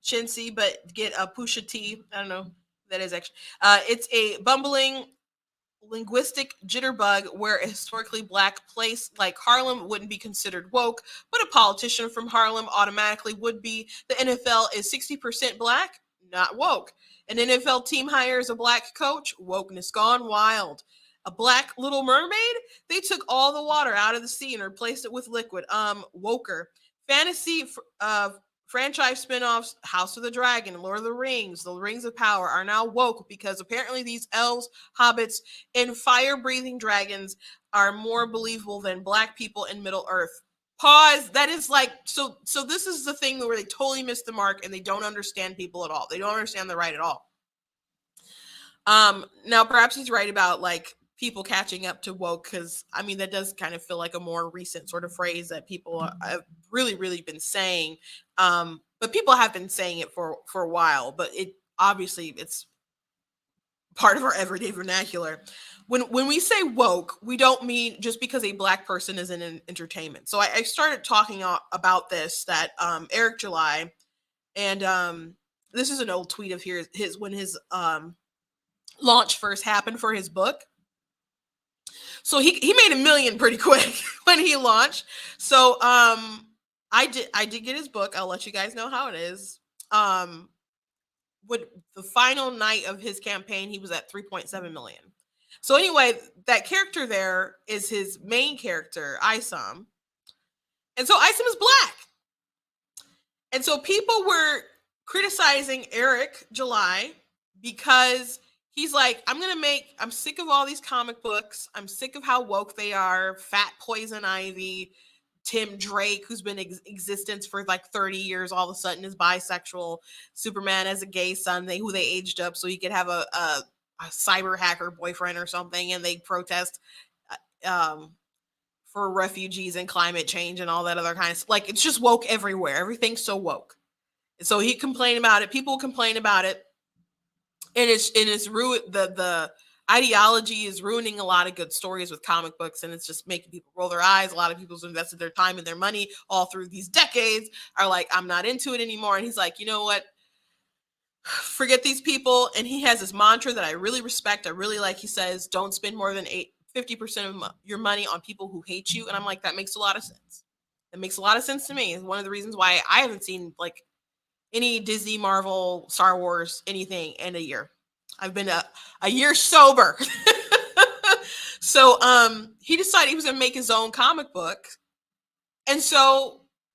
Chintzy, but get a Pusha T. I don't know who that is actually. It's a bumbling linguistic jitterbug where a historically black place like Harlem wouldn't be considered woke, but a politician from Harlem automatically would be. The NFL is 60% black, not woke. An NFL team hires a black coach, wokeness gone wild. A black Little Mermaid, they took all the water out of the sea and replaced it with liquid. Woker. Fantasy franchise spinoffs, House of the Dragon, Lord of the Rings of Power, are now woke because apparently these elves, hobbits, and fire-breathing dragons are more believable than black people in Middle Earth. Pause. That is like, so this is the thing where they totally miss the mark and they don't understand people at all. They don't understand the right at all. Now perhaps he's right about like people catching up to woke, because I mean that does kind of feel like a more recent sort of phrase that people have really been saying. But people have been saying it for a while, but it obviously it's part of our everyday vernacular. When we say woke, we don't mean just because a black person is in entertainment. So I started talking about this, that Eric July, and this is an old tweet of his when his launch first happened for his book. So he made $1 million pretty quick when he launched. So I did get his book. I'll let you guys know how it is. With the final night of his campaign, he was at 3.7 million. So anyway, that character there is his main character, Isom. And so Isom is black. And so people were criticizing Eric July because he's like, I'm sick of all these comic books. I'm sick of how woke they are. Fat Poison Ivy, Tim Drake, who's been in existence for like 30 years, all of a sudden is bisexual. Superman as a gay son, who they aged up so he could have a cyber hacker boyfriend or something, and they protest for refugees and climate change and all that other kind of like, it's just woke everywhere. Everything's so woke. And so he complained about it. People complain about it. And it's ruined. The ideology is ruining a lot of good stories with comic books, and it's just making people roll their eyes. A lot of people who've invested their time and their money all through these decades are like, I'm not into it anymore. And he's like, you know what? Forget these people. And he has this mantra that I really respect. I really like. He says, don't spend more than 50% of your money on people who hate you. And I'm like, that makes a lot of sense. That makes a lot of sense to me. It's one of the reasons why I haven't seen like any Disney, Marvel, Star Wars, anything in a year. I've been a year sober. So he decided he was gonna make his own comic book. And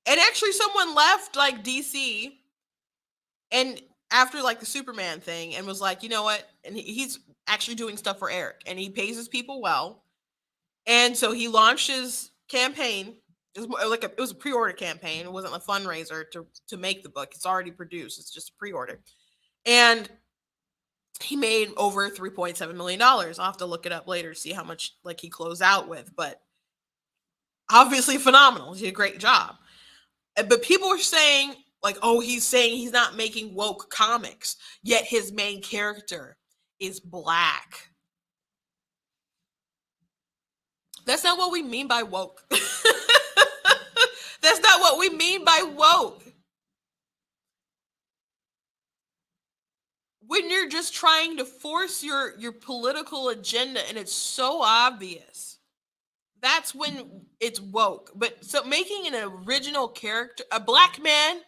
actually someone left like DC and after like the Superman thing and was like, you know what? And he's actually doing stuff for Eric and he pays his people well. And so he launched his campaign It was more like it was a pre-order campaign. It wasn't a fundraiser to make the book. It's already produced. It's just a pre-order. And he made over $3.7 million. I'll have to look it up later to see how much like he closed out with, but obviously phenomenal. He did a great job. But people were saying like, oh, he's saying he's not making woke comics, yet his main character is black. That's not what we mean by woke. That's not what we mean by woke. When you're just trying to force your political agenda and it's so obvious, that's when it's woke. But so making an original character, a black man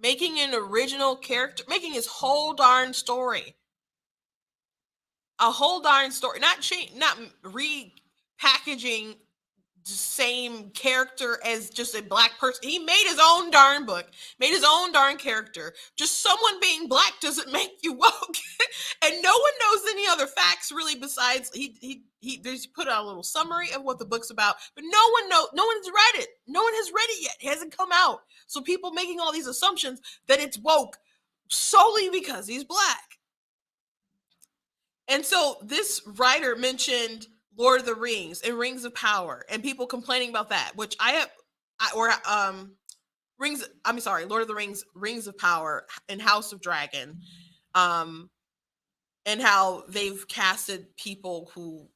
making an original character, making his whole darn story, a whole darn story, not repackaging the same character as just a black person. He made his own darn book, made his own darn character. Just someone being black doesn't make you woke. And no one knows any other facts really besides he there's put out a little summary of what the book's about, but no one's read it. No one has read it yet. It hasn't come out. So people making all these assumptions that it's woke solely because he's black. And so this writer mentioned Lord of the Rings and Rings of Power and people complaining about that, which Lord of the Rings, Rings of Power and House of Dragon, and how they've casted people who,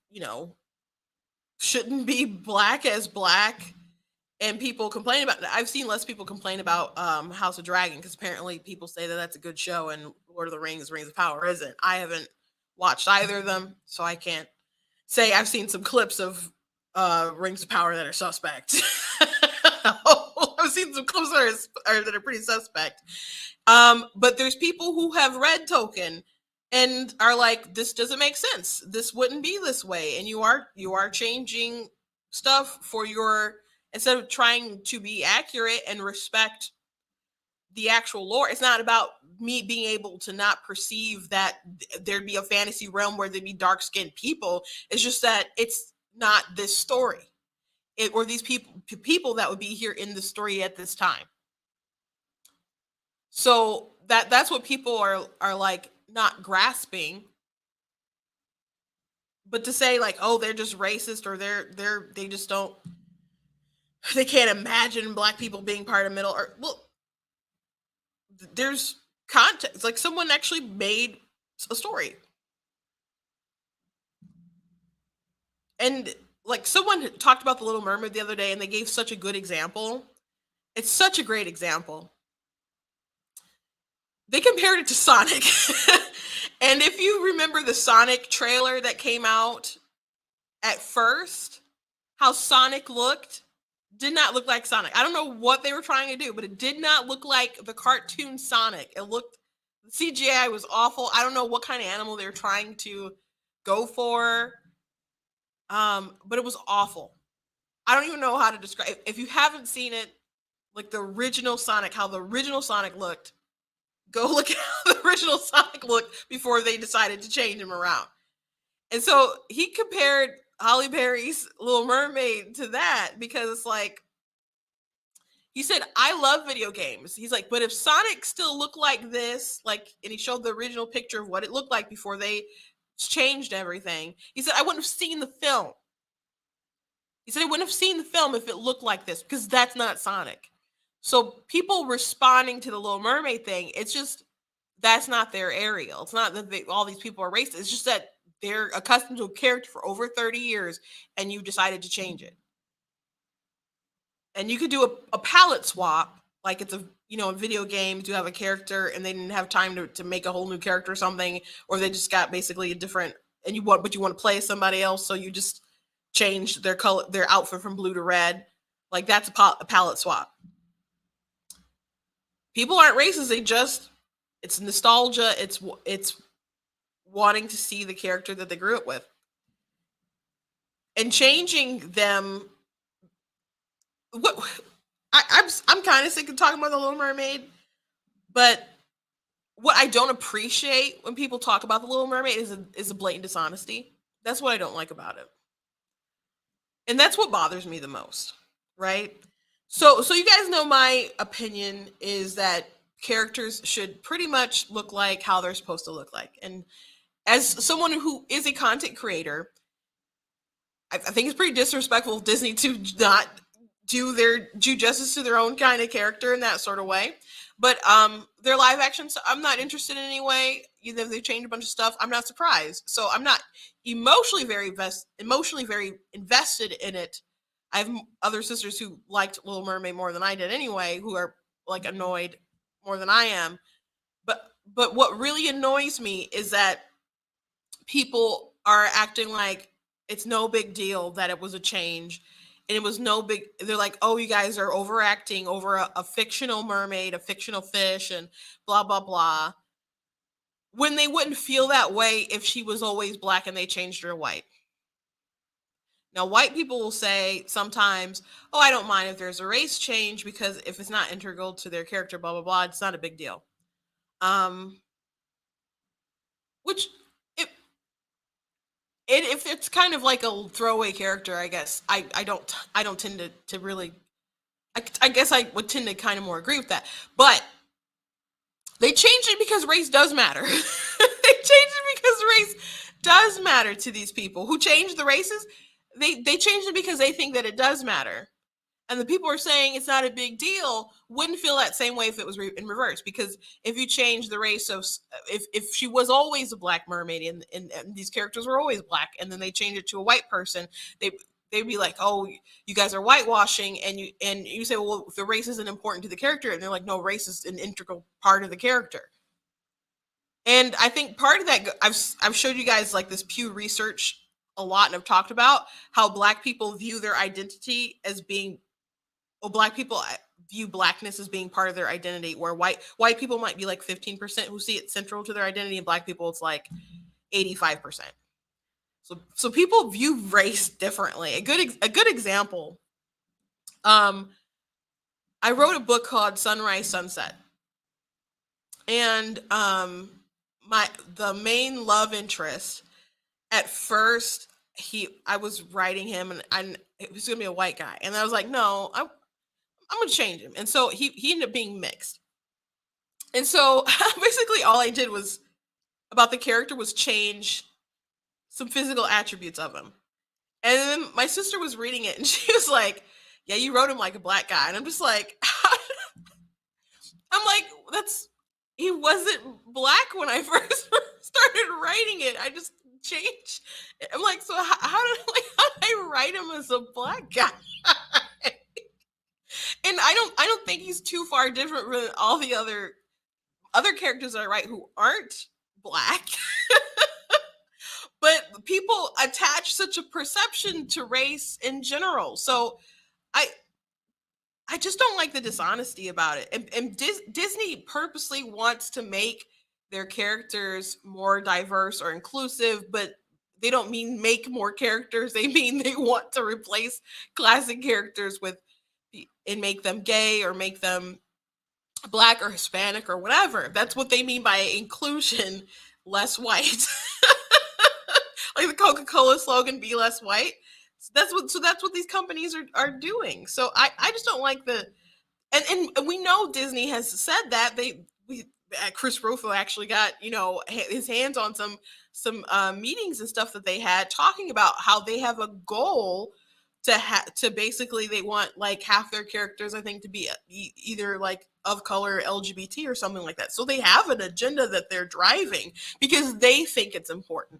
shouldn't be black as black, and people complain about it. I've seen less people complain about House of Dragon because apparently people say that that's a good show and Lord of the Rings, Rings of Power isn't. I haven't watched either of them, so I can't say. I've seen some clips of Rings of Power that are suspect. I've seen some clips that are pretty suspect. But there's people who have read Tolkien and are like, this doesn't make sense. This wouldn't be this way. And you are changing stuff for your, instead of trying to be accurate and respect the actual lore. It's not about me being able to not perceive that there'd be a fantasy realm where there'd be dark-skinned people. It's just that it's not this story, or these people that would be here in the story at this time. So that's what people are like not grasping. But to say like, oh, they're just racist, or they just don't, they can't imagine black people being part of Middle Earth. Well, there's context. Like someone actually made a story, and like someone talked about the Little Mermaid the other day, and they gave such a good example. It's such a great example. They compared it to Sonic. And if you remember the Sonic trailer that came out at first, how Sonic looked did not look like Sonic. I don't know what they were trying to do, but it did not look like the cartoon Sonic. The CGI was awful. I don't know what kind of animal they were trying to go for. But it was awful. I don't even know how to describe it. If you haven't seen it, like the original Sonic, how the original Sonic looked, go look at how the original Sonic looked before they decided to change him around. And so he compared Halle Berry's Little Mermaid to that, because it's like, he said, I love video games. He's like, but if Sonic still looked like this, like, and he showed the original picture of what it looked like before they changed everything. He said, I wouldn't have seen the film. He said, I wouldn't have seen the film if it looked like this, because that's not Sonic. So people responding to the Little Mermaid thing, it's just, that's not their Ariel. It's not that all these people are racist. It's just that they're accustomed to a character for over 30 years and you decided to change it. And you could do a palette swap, like it's in video games, you have a character and they didn't have time to make a whole new character or something, or they just got basically a different, but you want to play somebody else, so you just change their color, their outfit from blue to red. Like that's a palette swap. People aren't racist. It's nostalgia. It's wanting to see the character that they grew up with. And changing them. I'm kind of sick of talking about the Little Mermaid, but what I don't appreciate when people talk about the Little Mermaid is a blatant dishonesty. That's what I don't like about it. And that's what bothers me the most, right? So you guys know my opinion is that characters should pretty much look like how they're supposed to look like. And as someone who is a content creator, I think it's pretty disrespectful of Disney to not do justice to their own kind of character in that sort of way. But their live action, so I'm not interested in any way. Even if they changed a bunch of stuff, I'm not surprised. So I'm not emotionally very invested in it. I have other sisters who liked Little Mermaid more than I did anyway, who are like annoyed more than I am. But what really annoys me is that people are acting like it's no big deal that it was a change, and it was no big, they're like, oh, you guys are overacting over a fictional mermaid, a fictional fish, and blah blah blah, when they wouldn't feel that way if she was always black and they changed her to white. Now white people will say sometimes, oh, I don't mind if there's a race change because if it's not integral to their character, blah blah blah, it's not a big deal. um which, if it's kind of like a throwaway character, I guess I don't tend to really, I guess I would tend to kind of more agree with that. But they changed it because race does matter. They changed it because race does matter to these people who changed the races. They changed it because they think that it does matter. And the people are saying it's not a big deal wouldn't feel that same way if it was in reverse, because if you change the race of, if she was always a black mermaid, and these characters were always black, and then they change it to a white person, they they'd be like, oh, you guys are whitewashing, and you say, well, the race isn't important to the character, and they're like, no, race is an integral part of the character. And I think part of that, I've showed you guys like this Pew Research a lot, and I've talked about how black people view their identity as being, well, black people view blackness as being part of their identity, where white people might be like 15% who see it central to their identity, and black people it's like 85%. So people view race differently. A good example. Um, I wrote a book called Sunrise Sunset, and the main love interest, at first, I was writing him, and it was gonna be a white guy, and I was like, no, I'm gonna change him. And so he ended up being mixed. And so basically all I did was, about the character, was change some physical attributes of him. And then my sister was reading it and she was like, yeah, you wrote him like a black guy. And I'm just like, I'm like, that's, he wasn't black when I first started writing it. I just changed. I'm like, so how did I write him as a black guy? And I don't think he's too far different from all the other characters that I write who aren't black. But people attach such a perception to race in general. So I I just don't like the dishonesty about it. And Disney purposely wants to make their characters more diverse or inclusive, but they don't mean make more characters. They mean they want to replace classic characters with, and make them gay or make them black or Hispanic or whatever. That's what they mean by inclusion, less white. Like the Coca-Cola slogan, be less white. So that's what these companies are doing. So I just don't like the, and we know Disney has said that we Chris Rufo actually got, his hands on some meetings and stuff that they had, talking about how they have a goal to basically, they want like half their characters, I think, to be either like of color, LGBT, or something like that. So they have an agenda that they're driving because they think it's important.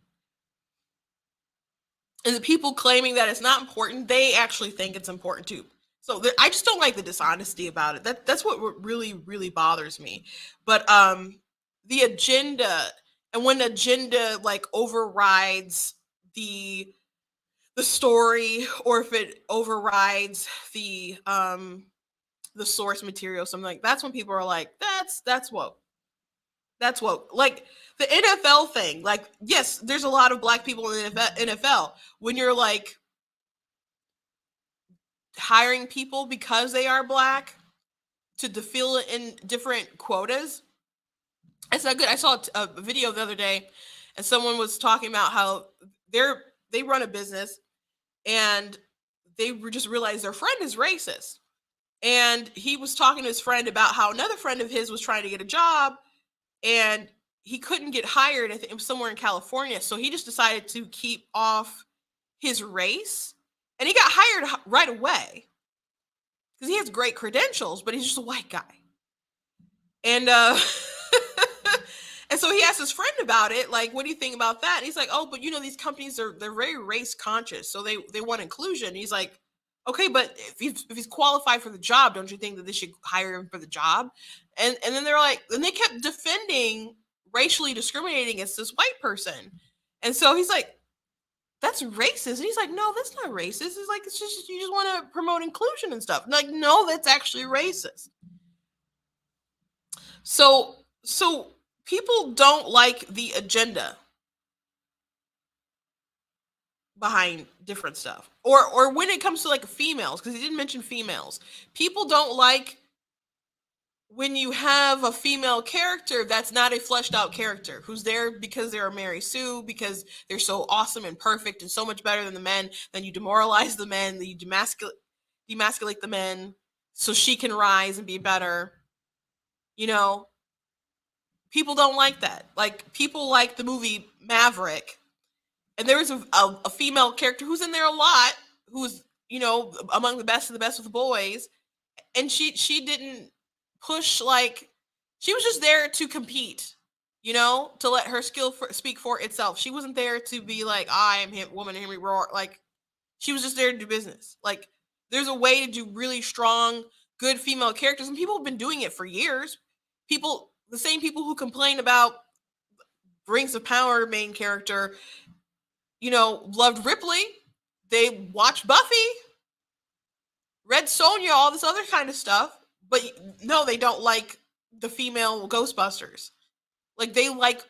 And the people claiming that it's not important, they actually think it's important too. So I just don't like the dishonesty about it. That's what really really bothers me. But the agenda, and when agenda like overrides the the story, or if it overrides the source material, something like, that's when people are like, that's what, like the NFL thing. Like, yes, there's a lot of black people in the NFL. When you're like hiring people because they are black to fill in different quotas, it's not good. I saw a video the other day, and someone was talking about how they run a business, and they just realized their friend is racist. And he was talking to his friend about how another friend of his was trying to get a job, and he couldn't get hired. I think it was somewhere in California. So he just decided to keep off his race, and he got hired right away because he has great credentials, but he's just a white guy. And and so he asked his friend about it, like, what do you think about that? And he's like, oh, but these companies they're very race conscious, so they want inclusion. And he's like, okay, but if he's qualified for the job, don't you think that they should hire him for the job? And then they're like, and they kept defending racially discriminating against this white person. And so he's like, that's racist. And he's like, no, that's not racist. It's like, it's just, you just want to promote inclusion and stuff. Like, no, that's actually racist. So people don't like the agenda behind different stuff. Or when it comes to like females, because he didn't mention females. People don't like when you have a female character that's not a fleshed out character, who's there because they're a Mary Sue, because they're so awesome and perfect and so much better than the men. Then you demoralize the men, then you demasculate the men so she can rise and be better. People don't like that. Like, people like the movie Maverick, and there was a female character who's in there a lot, who's among the best of the best with the boys, and she didn't push, like, she was just there to compete, to let her skill speak for itself. She wasn't there to be like, I am woman Henry Roar. Like, she was just there to do business. Like, there's a way to do really strong, good female characters, and people have been doing it for years. The same people who complain about Rings of Power main character, loved Ripley. They watched Buffy, read Sonya, all this other kind of stuff. But no, they don't like the female Ghostbusters. Like, they like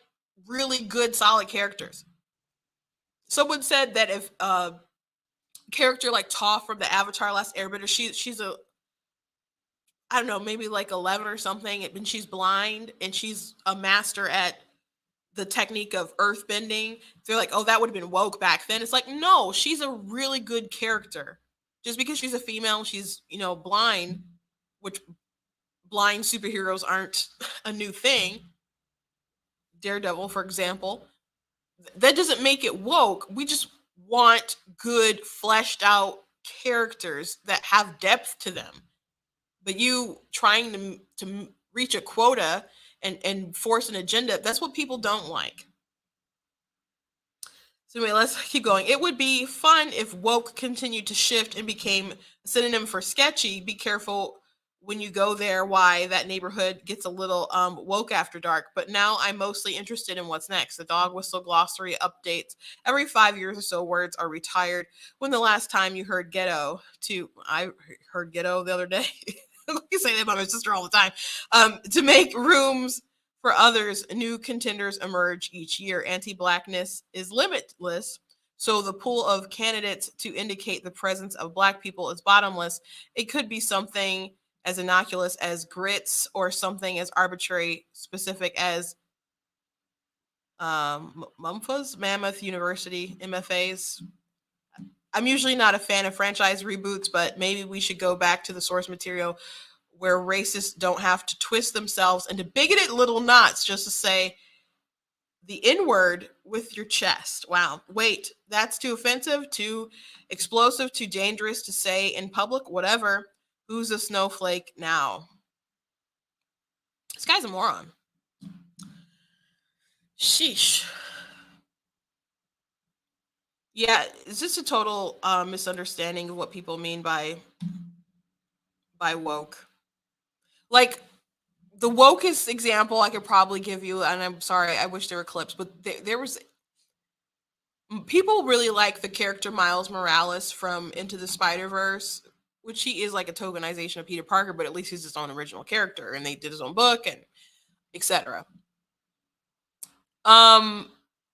really good, solid characters. Someone said that if a character like Toph from the Avatar Last Airbender, she's a, I don't know, maybe like 11 or something, and she's blind, and she's a master at the technique of earth bending. They're like, oh, that would have been woke back then. It's like, no, she's a really good character. Just because she's a female, she's, blind, which blind superheroes aren't a new thing. Daredevil, for example. That doesn't make it woke. We just want good, fleshed out characters that have depth to them. But you trying to reach a quota and force an agenda, that's what people don't like. So anyway, let's keep going. It would be fun if woke continued to shift and became a synonym for sketchy. Be careful when you go there why that neighborhood gets a little woke after dark. But now I'm mostly interested in what's next. The dog whistle glossary updates every 5 years or so. Words are retired. When the last time you heard ghetto? I heard ghetto the other day. I say that about my sister all the time. To make rooms for others, new contenders emerge each year. Anti-blackness is limitless, so the pool of candidates to indicate the presence of Black people is bottomless. It could be something as innocuous as grits, or something as arbitrary specific as MUMFAs, Mammoth University, MFAs. I'm usually not a fan of franchise reboots, but maybe we should go back to the source material where racists don't have to twist themselves into bigoted little knots just to say the N-word with your chest. Wow. Wait, that's too offensive, too explosive, too dangerous to say in public, whatever. Who's a snowflake now? This guy's a moron. Sheesh. Yeah, it's just a total misunderstanding of what people mean by woke. Like, the wokest example I could probably give you, and I'm sorry, I wish there were clips, but there was, people really like the character Miles Morales from Into the Spider-Verse, which he is like a tokenization of Peter Parker, but at least he's his own original character, and they did his own book and etc.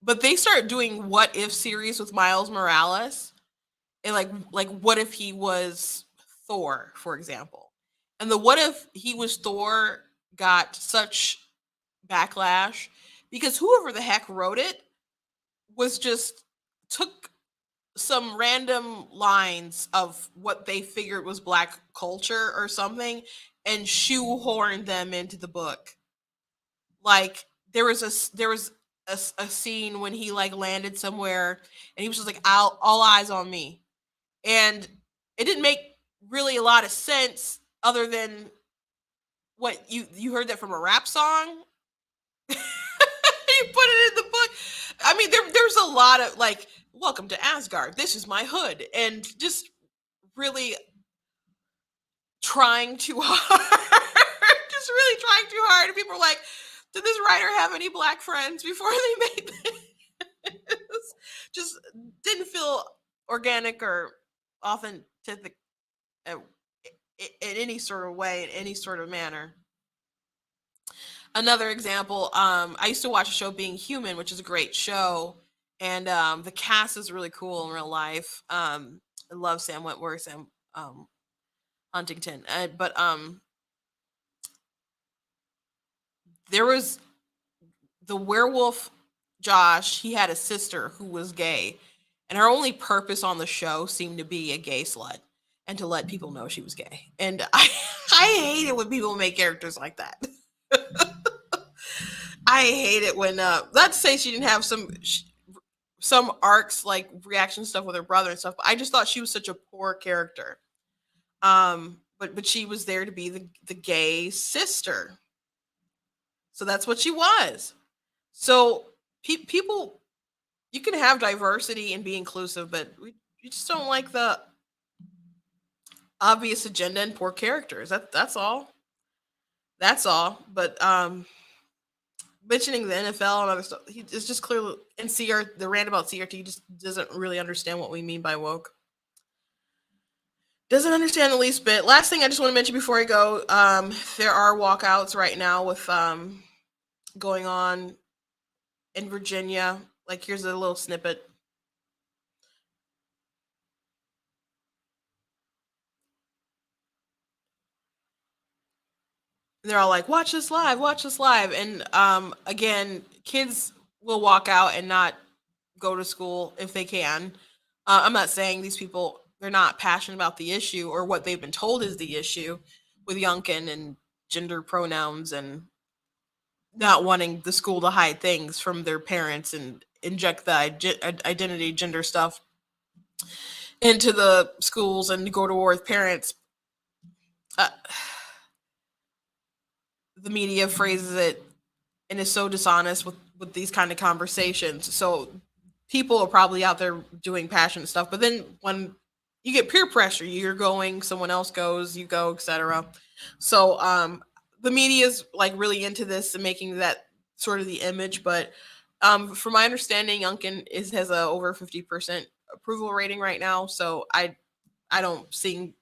But they start doing what if series with Miles Morales, and like what if he was Thor, for example. And the what if he was Thor got such backlash because whoever the heck wrote it was just took some random lines of what they figured was black culture or something and shoehorned them into the book. Like there was a scene when he like landed somewhere and he was just like all eyes on me. And it didn't make really a lot of sense other than what you heard that from a rap song. You put it in the book. I mean, there's a lot of like, welcome to Asgard. This is my hood, and just really trying too hard. Just really trying too hard. And people are like, did this writer have any black friends before they made this? Just didn't feel organic or authentic in any sort of way, in any sort of manner. Another example, I used to watch a show Being Human, which is a great show, and the cast is really cool in real life. I love Sam Wentworth and Huntington, but there was the werewolf Josh. He had a sister who was gay, and her only purpose on the show seemed to be a gay slut and to let people know she was gay. And I hate it when people make characters like that. I hate it when not to say she didn't have some arcs like reaction stuff with her brother and stuff, but I just thought she was such a poor character. But she was there to be the gay sister. So that's what she was. So people, you can have diversity and be inclusive, but you just don't like the obvious agenda and poor characters. That's all. That's all. But mentioning the NFL and other stuff, it's just clearly in the rant about CRT just doesn't really understand what we mean by woke. Doesn't understand the least bit. Last thing I just want to mention before I go, there are walkouts right now with going on in Virginia. Like here's a little snippet. And they're all like, watch this live. And again, kids will walk out and not go to school if they can. I'm not saying these people, they're not passionate about the issue or what they've been told is the issue with Youngkin and gender pronouns and not wanting the school to hide things from their parents and inject the identity gender stuff into the schools and go to war with parents. The media phrases it and is so dishonest with these kind of conversations. So people are probably out there doing passionate stuff, but then when you get peer pressure, you're going, someone else goes, you go, etc. So the media is like really into this and making that sort of the image. But from my understanding, Youngkin has a over 50% approval rating right now. So I don't see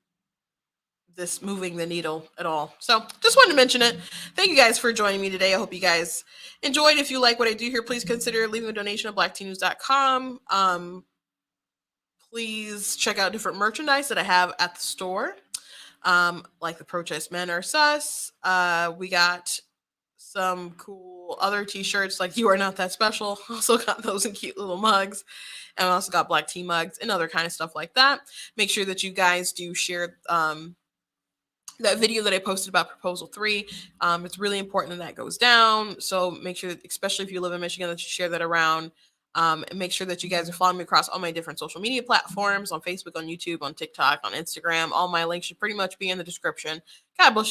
this moving the needle at all. So just wanted to mention it. Thank you guys for joining me today. I hope you guys enjoyed. If you like what I do here, please consider leaving a donation at blacktnews.com. Please check out different merchandise that I have at the store. Like the Protest Men Are Sus. We got some cool other t-shirts like You Are Not That Special. Also got those in cute little mugs. And I also got black tea mugs and other kind of stuff like that. Make sure that you guys do share that video that I posted about Proposal 3. It's really important that goes down. So make sure that, especially if you live in Michigan, that you share that around. And make sure that you guys are following me across all my different social media platforms, on Facebook, on YouTube, on TikTok, on Instagram. All my links should pretty much be in the description. God bless you.